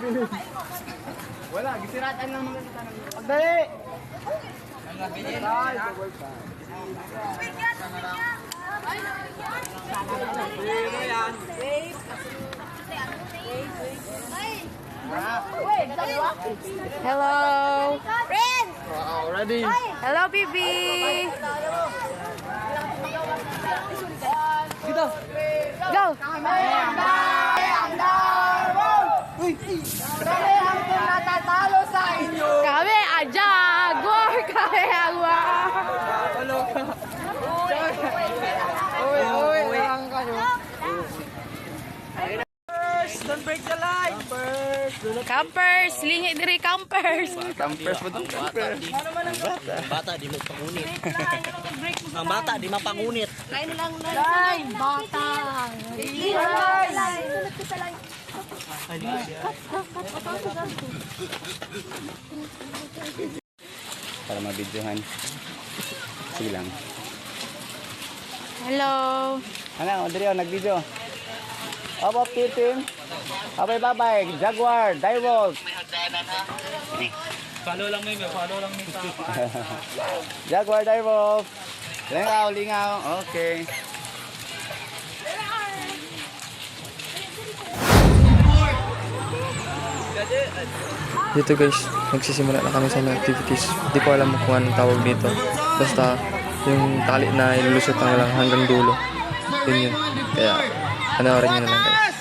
Wala, gisiratan lang mga kita ng... Pagdali! Hello. Friends! Wow, ready? Hello, Bibi. Dito! Go. Natatalo sa inyo! Kami ang Jaguar. Kami ang Hello ka! Uy, lang kayo. Don't break the line! Campers. Lingi diri campers. Campers mo itong campers. Ang bata di mo pangunit. Ang bata di mapangunit. Line lang na. Line, bata. Line! Sunod ko sa line. Para mabidyohan. Sige lang. Hello. Ano, Adrio, nag-video. Up, team. Bye-bye. Jaguar, Direwolf. Follow lang may Jaguar, Direwolf. Lingaw. Okay. Dito guys, nagsisimula na kami sa mga activities. Hindi ko alam kung anong tawag dito. Basta yung tali na ilulusot na lang hanggang dulo. Yun. Kaya panoorin nyo na lang guys.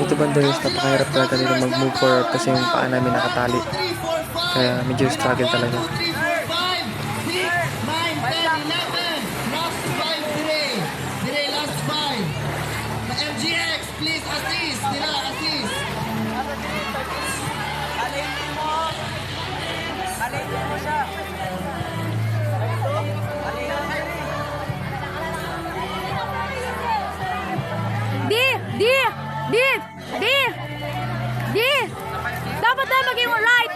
Ito banda guys, napakahirap talaga nila mag-move forward kasi yung paa namin nakatali. Kaya medyo struggle talaga. 3, 4, 5, 6, 9, 10, 11. Last 5 today. Today last 5. The MGX, please assist. Nila, assist. Di. Dapat na maging right,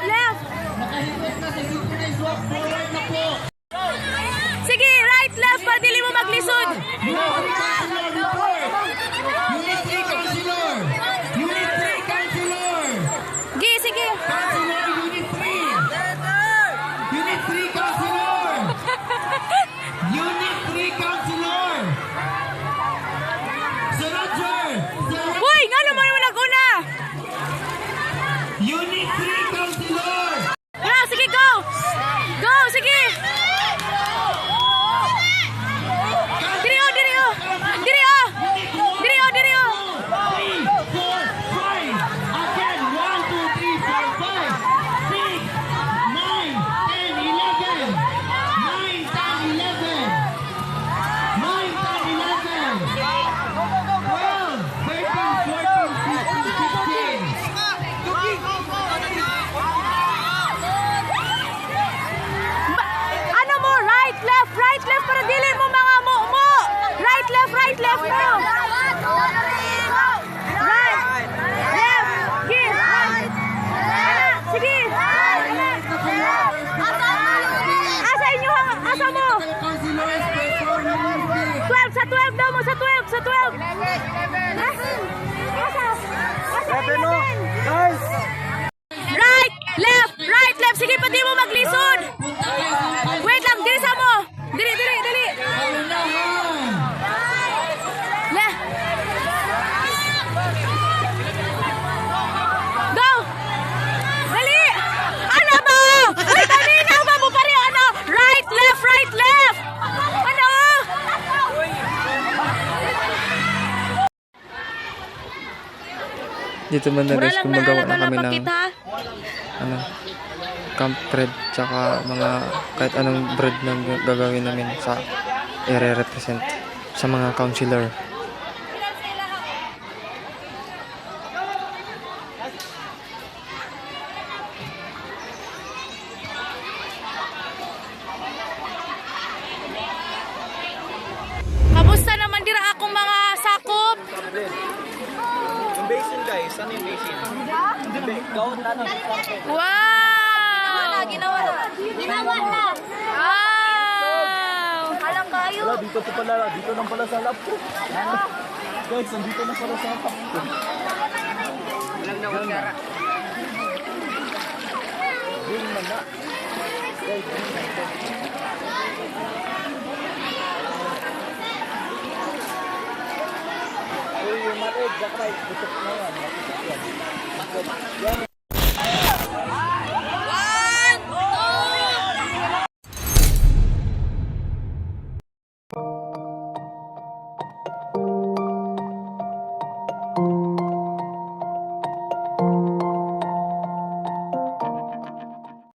left. Nakahintay na sa synchronized walk. Forward na po. Sige, right, left, para dili mo maglisod. Unit 3 counselor. Unit 3 counselor. Gi, sige. Counselor, unit 3. Unit 3 counselor. Unit 3 counselor. Sir Roger. Uy, nga naman yung nag-una. Unit 3 counselor. Yeah, sige, go. Go, sige. Diri oh. Diri oh. Diri oh. 3, 4, 5. Again, 1, 2, 3, 4, 5, 6, 9, 10, 11. 9, 10, 11. 9, 10, 11. 12, 13, 14, 15, 16. Ano mo? Right, left, para dili mo mga mo. Right, left mo. Right, left, give, right. Sige. Asa inyo, asa mo? 12, sa 12 daw mo, sa 12. Asa 11? Right, left. Sige, pati mo maglisod. Wait lang, diri sa mo. Dili. Dito banda Mura guys, lang gumagawa na naalaga kami lang ng kita. ano, camp bread tsaka mga kahit anong bread na gagawin namin sa i-represent sa mga counselor. Kamusta naman dira akong mga sakop? Yung basin guys, ano yung basin? Wow! Ginawa na. Ginawa na. Wow! Alam kayo. Dito lang pala sa lap ko. Guys, nandito na pala sa lap ko. Walang nawagara. Din man na. Guys, yung matig, bakit? Gusto ko na yan.